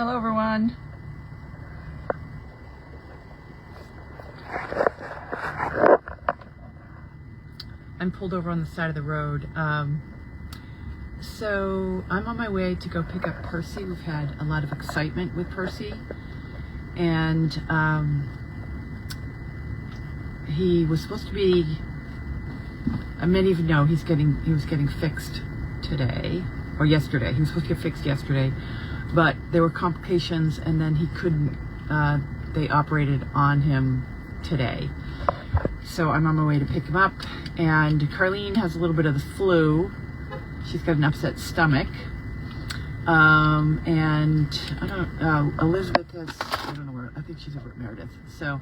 Hello everyone. I'm pulled over on the side of the road. So I'm on my way to go pick up Percy. We've had a lot of excitement with Percy, and he was supposed to be, many of you know, he was getting fixed today, or yesterday. He was supposed to get fixed yesterday, but there were complications, and then he couldn't, they operated on him today. So I'm on my way to pick him up, and Carlene has a little bit of the flu. She's got an upset stomach. And I don't Elizabeth has, I don't know where, I think she's over at Meredith. So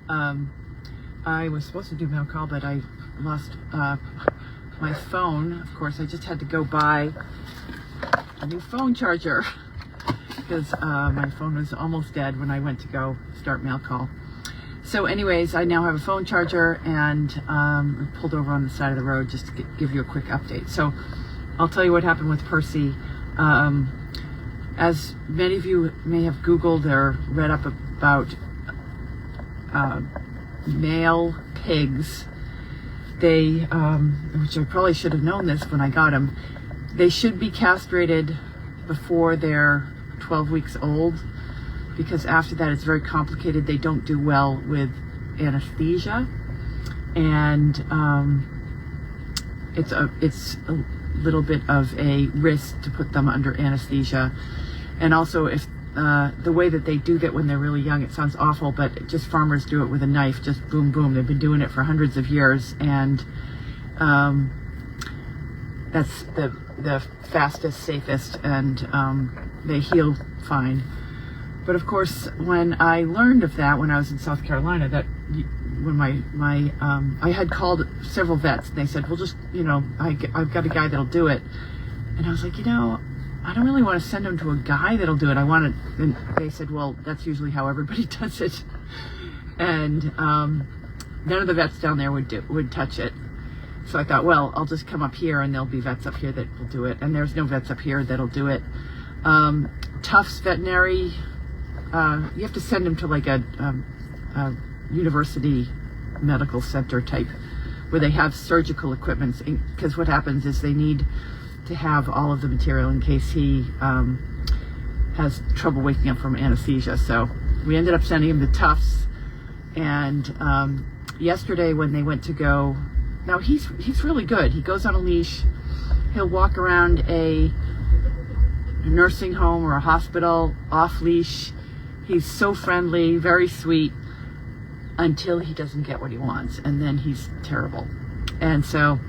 I was supposed to do mail call, but I lost my phone. Of course, I just had to go buy a new phone charger because my phone was almost dead when I went to go start mail call. So anyways, I now have a phone charger, and pulled over on the side of the road just to give you a quick update. So I'll tell you what happened with Percy. As many of you may have Googled or read up about male pigs, they, which I probably should have known this when I got them, they should be castrated before they're 12 weeks old, because after that it's very complicated. They don't do well with anesthesia, and it's a little bit of a risk to put them under anesthesia. And also, if the way that they do that when they're really young, it sounds awful, but just farmers do it with a knife, just boom boom. They've been doing it for hundreds of years, and that's the fastest, safest, and they heal fine. But of course, when I learned of that when I was in South Carolina, that when I had called several vets, and they said, well, just, I've got a guy that'll do it. And I was like, I don't really want to send him to a guy that'll do it. And they said, well, that's usually how everybody does it. And none of the vets down there would touch it. So I thought, well, I'll just come up here, and there'll be vets up here that will do it. And there's no vets up here that'll do it. Tufts Veterinary, you have to send them to like a university medical center type, where they have surgical equipment, because what happens is they need to have all of the material in case he has trouble waking up from anesthesia. So we ended up sending him to Tufts, and yesterday when they went to go, now he's really good. He goes on a leash. He'll walk around a nursing home or a hospital off leash. He's so friendly, very sweet, until he doesn't get what he wants, and then he's terrible. And so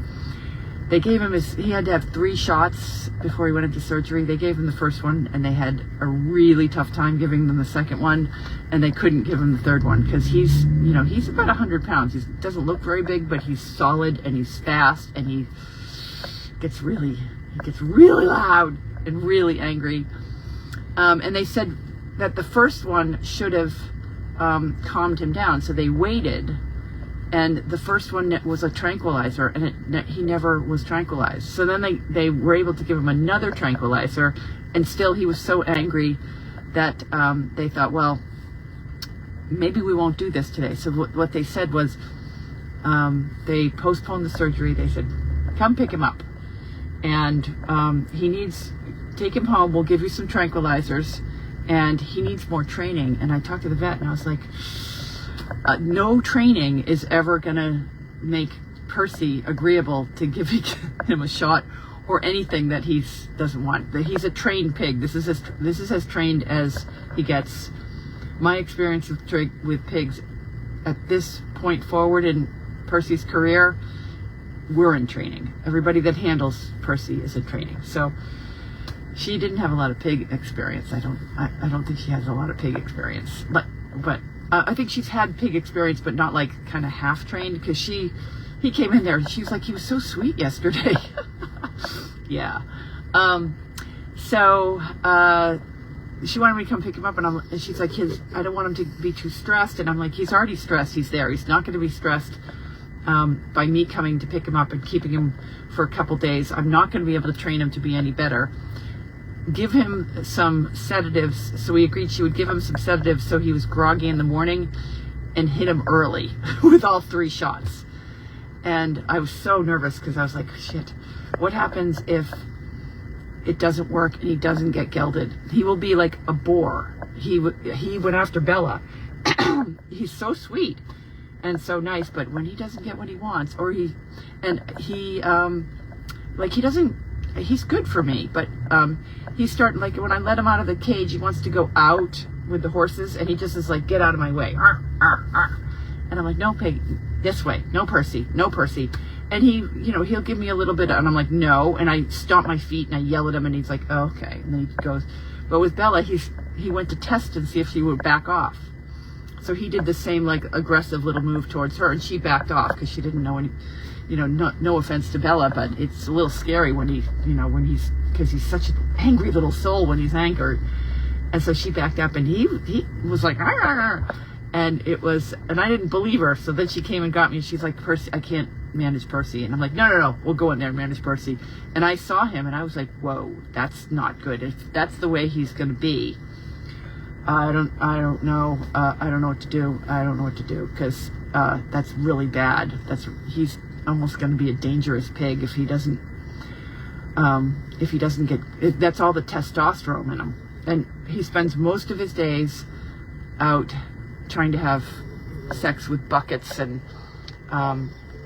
they gave him he had to have 3 shots before he went into surgery. They gave him the first one, and they had a really tough time giving them the second one, and they couldn't give him the third one, because he's about 100 pounds. He doesn't look very big, but he's solid, and he's fast, and he gets really loud and really angry. And they said that the first one should have calmed him down, so they waited, and the first one was a tranquilizer, and he never was tranquilized. So then they were able to give him another tranquilizer, and still he was so angry that they thought, well, maybe we won't do this today. So what they said was, they postponed the surgery. They said, come pick him up, and take him home, we'll give you some tranquilizers, and he needs more training. And I talked to the vet, and I was like, no training is ever gonna make Percy agreeable to giving him a shot or anything that he doesn't want. He's a trained pig. This is as trained as he gets. My experience with pigs at this point forward in Percy's career, we're in training. Everybody that handles Percy is in training. So she didn't have a lot of pig experience. I don't think she has a lot of pig experience, but I think she's had pig experience, but not like kind of half trained, because he came in there and she was like, he was so sweet yesterday. Yeah. So she wanted me to come pick him up, and she's like, I don't want him to be too stressed. And I'm like, he's already stressed. He's there. He's not going to be stressed by me coming to pick him up and keeping him for a couple days. I'm not going to be able to train him to be any better. give him some sedatives. So we agreed she would give him some sedatives so he was groggy in the morning, and hit him early with all 3 shots. And I was so nervous because I was like, shit, what happens if it doesn't work and he doesn't get gelded? He will be like a boar. He went after Bella. He's so sweet and so nice, but when he doesn't get what he wants, or he doesn't, he's good for me, but he's starting, like, when I let him out of the cage, he wants to go out with the horses, and he just is like, get out of my way. Arr, arr, arr. And I'm like, no, Pig, this way. No, Percy, no, Percy. And he, he'll give me a little bit, and I'm like, no. And I stomp my feet, and I yell at him, and he's like, oh, okay. And then he goes. But with Bella, he went to test and see if she would back off. So he did the same, like, aggressive little move towards her, and she backed off because she didn't know any, no offense to Bella, but it's a little scary when because he's such an angry little soul when he's angered. And so she backed up, and he was like, arr, arr, arr. And I didn't believe her. So then she came and got me, and she's like, Percy, I can't manage Percy. And I'm like, no, we'll go in there and manage Percy. And I saw him, and I was like, whoa, that's not good. If that's the way he's going to be, I don't know. I don't know what to do. I don't know what to do, because that's really bad. He's almost going to be a dangerous pig if he doesn't get, that's all the testosterone in him. And he spends most of his days out trying to have sex with buckets and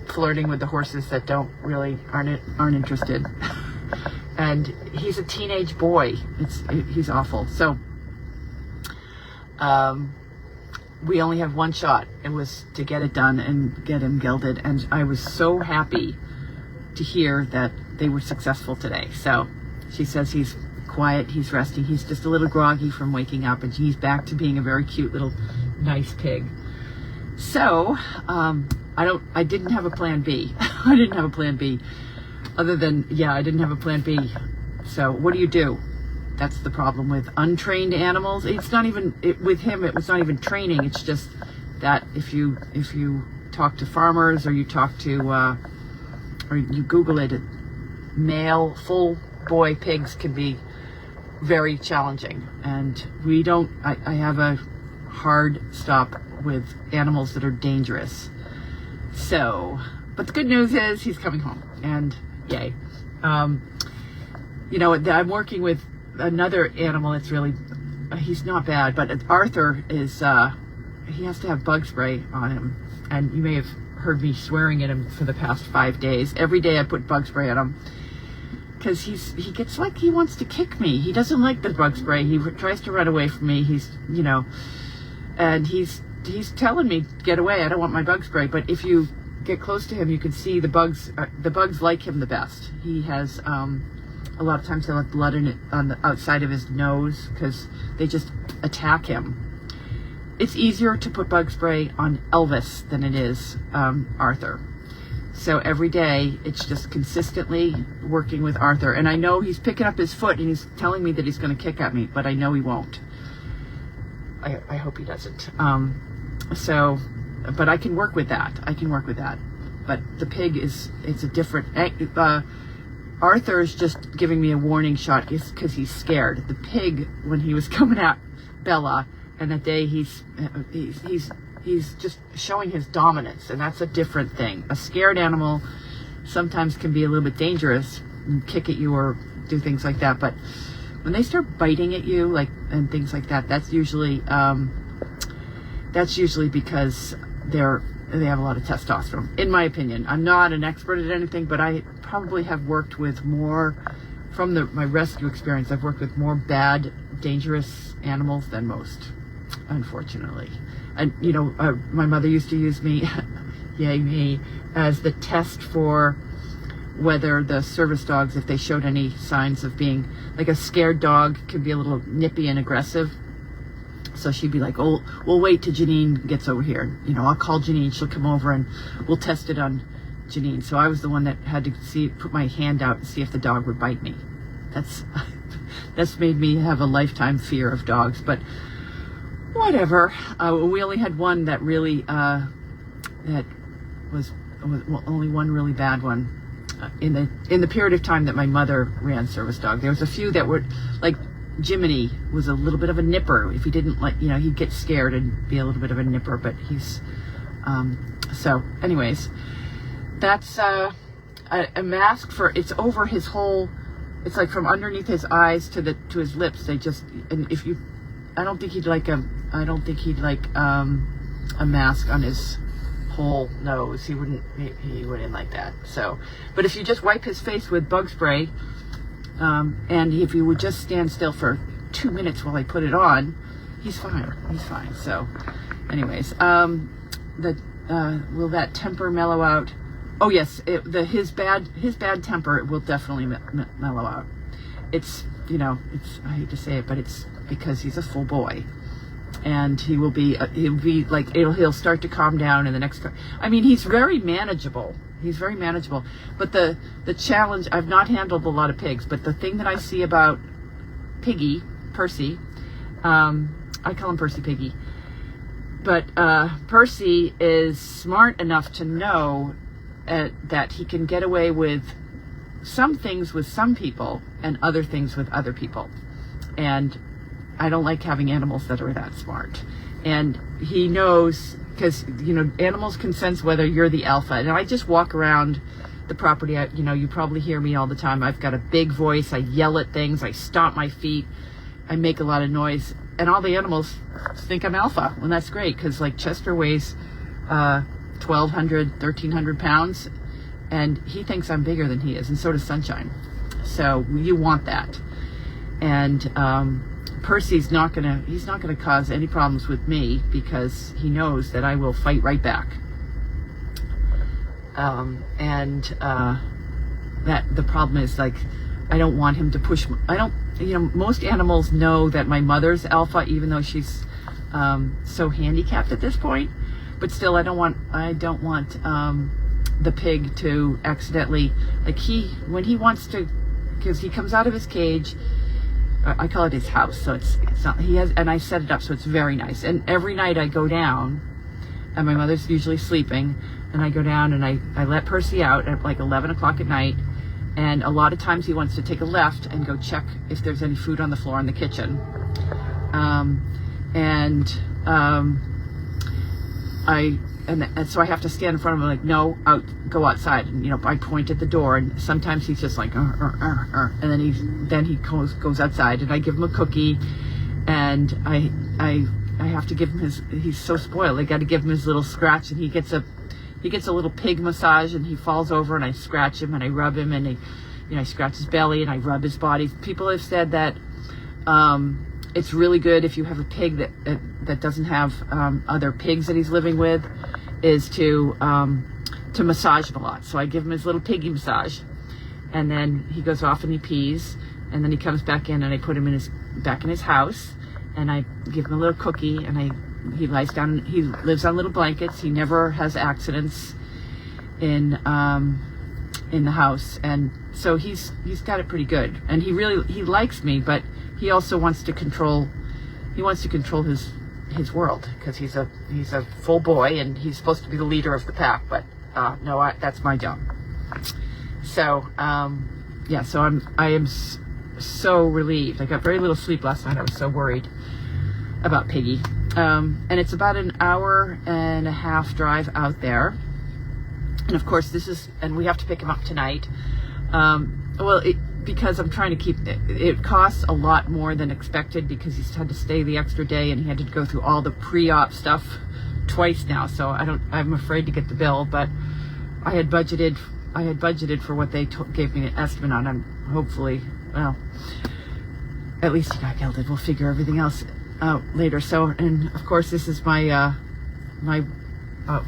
flirting with the horses that aren't interested. And he's a teenage boy. He's awful. So we only have 1 shot. It was to get it done and get him gelded. And I was so happy to hear that they were successful today. So she says he's quiet, he's resting, he's just a little groggy from waking up, and he's back to being a very cute little nice pig. So I didn't have a plan B. I didn't have a plan B other than, I didn't have a plan B. So what do you do? That's the problem with untrained animals. It's not even, with him, it was not even training. It's just that if you talk to farmers, or you talk to, or you Google it, male full boy pigs can be very challenging. And I have a hard stop with animals that are dangerous. So, but the good news is he's coming home, and yay. I'm working with another animal that's really, he's not bad, but Arthur is, he has to have bug spray on him. And you may have heard me swearing at him for the past 5 days. Every day I put bug spray on him, because he gets like he wants to kick me. He doesn't like the bug spray. He tries to run away from me. And he's telling me, get away, I don't want my bug spray. But if you get close to him, you can see the bugs like him the best. He has, a lot of times he'll have blood in it on the outside of his nose, because they just attack him. It's easier to put bug spray on Elvis than it is Arthur. So every day, it's just consistently working with Arthur. And I know he's picking up his foot, and he's telling me that he's going to kick at me, but I know he won't. I hope he doesn't. But I can work with that. But the pig it's a different, Arthur's just giving me a warning shot because he's scared. The pig, when he was coming at Bella, and that day he's just showing his dominance, and that's a different thing. A scared animal sometimes can be a little bit dangerous and kick at you or do things like that. But when they start biting at you, and things like that, that's usually because they have a lot of testosterone, in my opinion. I'm not an expert at anything, but I probably have worked with more, from my rescue experience, I've worked with more bad, dangerous animals than most, unfortunately. And, my mother used to use me, yay me, as the test for whether the service dogs, if they showed any signs of being, like a scared dog can be a little nippy and aggressive. So she'd be like, oh, we'll wait till Janine gets over here. I'll call Janine, she'll come over and we'll test it on Janine. So I was the one that had to put my hand out and see if the dog would bite me. That's made me have a lifetime fear of dogs, but whatever. We only had one that really, that was only one really bad one. in the period of time that my mother ran service dog. There was a few that were like Jiminy was a little bit of a nipper. If he didn't like, he'd get scared and be a little bit of a nipper. But he's so. Anyways, that's a mask for. It's over his whole. It's like from underneath his eyes to his lips. They just, and if you, I don't think he'd like a mask on his whole nose. He wouldn't like that. So, but if you just wipe his face with bug spray, and if you would just stand still for 2 minutes while I put it on, he's fine. He's fine. So, anyways, will that temper mellow out? Oh yes, his bad temper will definitely mellow out. It's I hate to say it, but it's because he's a full boy. And he'll be like, he'll start to calm down in the next. I mean, he's very manageable. But the challenge, I've not handled a lot of pigs, but the thing that I see about Percy, I call him Percy Piggy, but Percy is smart enough to know that he can get away with some things with some people and other things with other people. And I don't like having animals that are that smart. And he knows, because, animals can sense whether you're the alpha. And I just walk around the property. You probably hear me all the time. I've got a big voice. I yell at things. I stomp my feet. I make a lot of noise. And all the animals think I'm alpha. And that's great, because like Chester weighs 1,200, 1,300 pounds. And he thinks I'm bigger than he is. And so does Sunshine. So you want that. And Percy's not gonna cause any problems with me, because he knows that I will fight right back. That the problem is, like, I don't want him to push. Most animals know that my mother's alpha, even though she's so handicapped at this point. But still, I don't want the pig to accidentally, like, when he wants to, because he comes out of his cage. I call it his house, so it's not, he has, and I set it up so it's very nice. And every night I go down, and my mother's usually sleeping, and I go down and I let Percy out at like 11 o'clock at night, and a lot of times he wants to take a left and go check if there's any food on the floor in the kitchen. And so I have to stand in front of him like, no, go outside. And I point at the door, and sometimes he's just like, and then he goes outside, and I give him a cookie, and I have to give him he's so spoiled. I got to give him his little scratch, and he gets a little pig massage, and he falls over, and I scratch him, and I rub him, and I scratch his belly, and I rub his body. People have said that it's really good if you have a pig that doesn't have other pigs that he's living with, is to massage him a lot. So I give him his little piggy massage, and then he goes off and he pees, and then he comes back in, and I put him back in his house, and I give him a little cookie, and he lies down. He lives on little blankets. He never has accidents in the house, and so he's got it pretty good. And he likes me, but he also wants to control. He wants to control his world, because he's a full boy, and he's supposed to be the leader of the pack. But no, that's my job. So so I am so relieved. I got very little sleep last night. I was so worried about Piggy. And it's about an hour and a half drive out there. And of course and we have to pick him up tonight. Because I'm trying to keep it costs a lot more than expected, because he's had to stay the extra day, and he had to go through all the pre-op stuff twice now. So I'm afraid to get the bill, but I had budgeted for what they gave me an estimate on. I'm hopefully, well, at least he got gilded. We'll figure everything else out later. So, and of course, this is my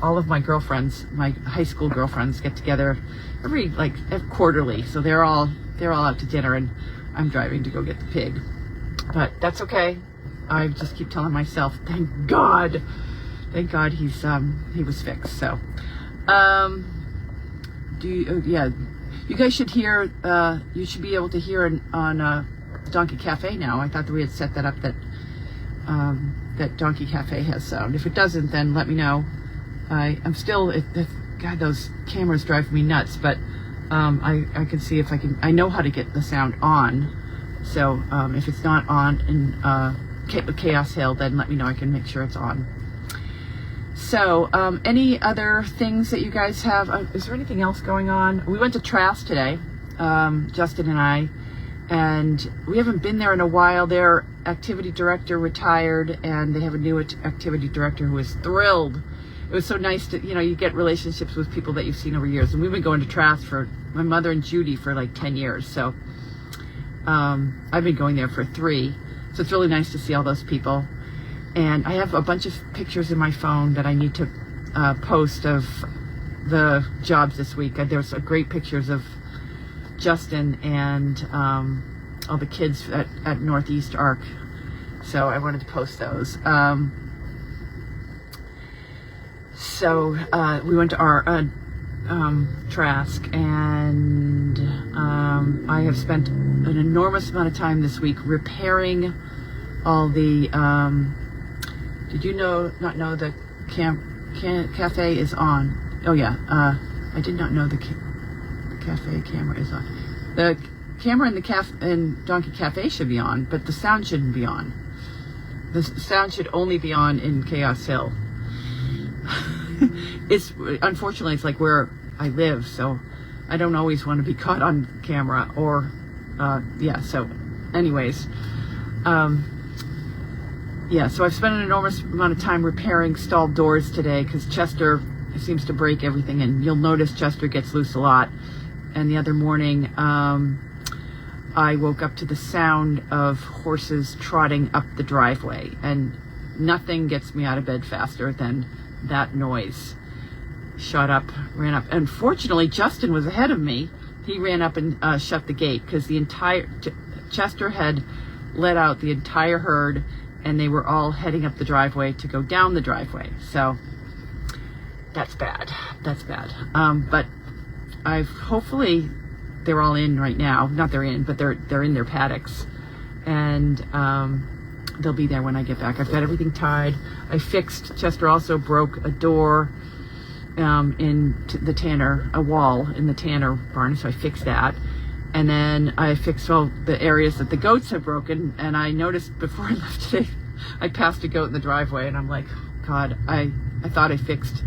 all of my girlfriends, my high school girlfriends, get together every quarterly. So they're all out to dinner, and I'm driving to go get the pig. But that's okay. I just keep telling myself, thank God he was fixed. So, you guys should hear. You should be able to hear on Donkey Cafe now. I thought that we had set that up, that Donkey Cafe has sound. If it doesn't, then let me know. I'm still, God, those cameras drive me nuts, but I can see if I know how to get the sound on. So if it's not on in Chaos Hill, then let me know. I can make sure it's on. So any other things that you guys have? Is there anything else going on? We went to Trask today, Justin and I, and we haven't been there in a while. Their activity director retired, and they have a new activity director who is thrilled. It was so nice to, you get relationships with people that you've seen over years. And we've been going to Trask for my mother and Judy for like 10 years. So I've been going there for 3. So it's really nice to see all those people. And I have a bunch of pictures in my phone that I need to post of the jobs this week. There's great pictures of Justin and all the kids at Northeast Arc. So I wanted to post those. So we went to our Trask, and I have spent an enormous amount of time this week repairing all the did you not know the cafe is on? Oh yeah, I did not know the cafe camera is on. The camera in the Donkey Cafe should be on, but the sound shouldn't be on. The sound should only be on in Chaos Hill. Unfortunately it's like where I live, so I don't always want to be caught on camera or so anyways, so I've spent an enormous amount of time repairing stalled doors today because Chester seems to break everything, and you'll notice Chester gets loose a lot. And the other morning I woke up to the sound of horses trotting up the driveway, and nothing gets me out of bed faster than that noise. Shut up, ran up, and fortunately Justin was ahead of me. He ran up and shut the gate because the entire Chester had let out the entire herd, and they were all heading up the driveway to go down the driveway. So that's bad. But hopefully they're all in right now. Not they're in, but they're in their paddocks, and they'll be there when I get back. I've got everything tied. Chester also broke a door in the tanner, a wall in the tanner barn, so I fixed that. And then I fixed all the areas that the goats have broken. And I noticed before I left today, I passed a goat in the driveway, and I'm like, God, I thought I fixed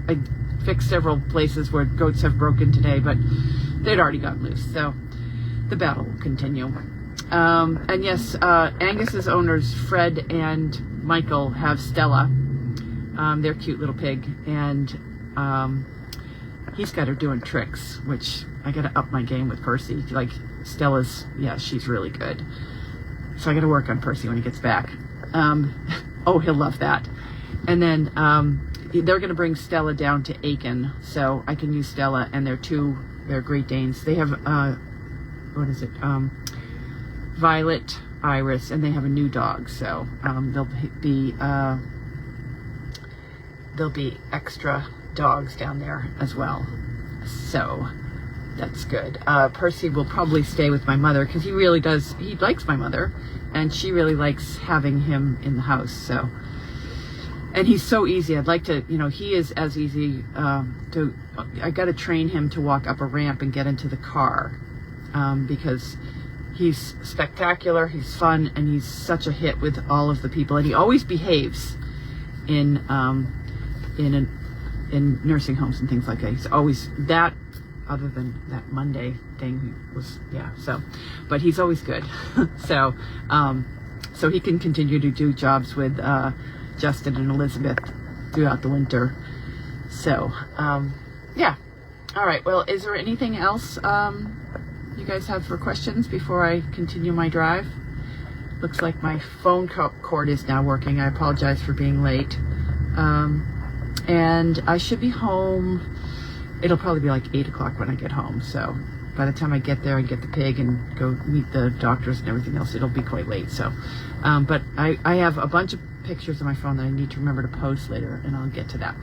several places where goats have broken today, but they'd already gotten loose. So the battle will continue. And yes, Angus's owners, Fred and Michael, have Stella, their cute little pig, and he's got her doing tricks, which I got to up my game with Percy. Like Stella's, she's really good. So I got to work on Percy when he gets back. He'll love that. And then they're going to bring Stella down to Aiken, so I can use Stella and their Great Danes. They have Violet, Iris, and they have a new dog. So there'll be extra dogs down there as well. So that's good. Percy will probably stay with my mother because he likes my mother, and she really likes having him in the house. So, and he's so easy. I'd like to, he is as easy I got to train him to walk up a ramp and get into the car, because he's spectacular, he's fun, and he's such a hit with all of the people, and he always behaves in nursing homes and things like that. He's always that, other than that Monday thing but he's always good. So he can continue to do jobs with Justin and Elizabeth throughout the winter. So all right, well, is there anything else you guys have for questions before I continue my drive? Looks like my phone cord is now working. I apologize for being late. And I should be home. It'll probably be like 8 o'clock when I get home. So by the time I get there and get the pig and go meet the doctors and everything else, it'll be quite late. So, but I have a bunch of pictures on my phone that I need to remember to post later, and I'll get to that.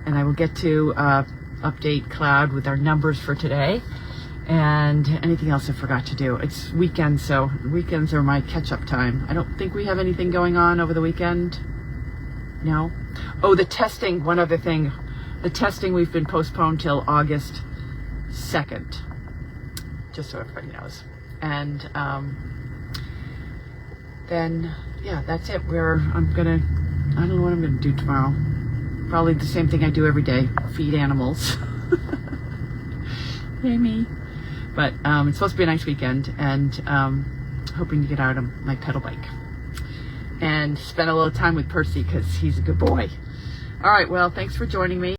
And I will get to update Cloud with our numbers for today and anything else I forgot to do. It's weekend, so weekends are my catch-up time. I don't think we have anything going on over the weekend. No? Oh, the testing, one other thing. The testing, we've been postponed till August 2nd. just so everybody knows. And then, yeah, that's it. I don't know what I'm gonna do tomorrow. Probably the same thing I do every day, feed animals. Yay me. But it's supposed to be a nice weekend, and hoping to get out on my pedal bike and spend a little time with Percy because he's a good boy. All right, well, thanks for joining me.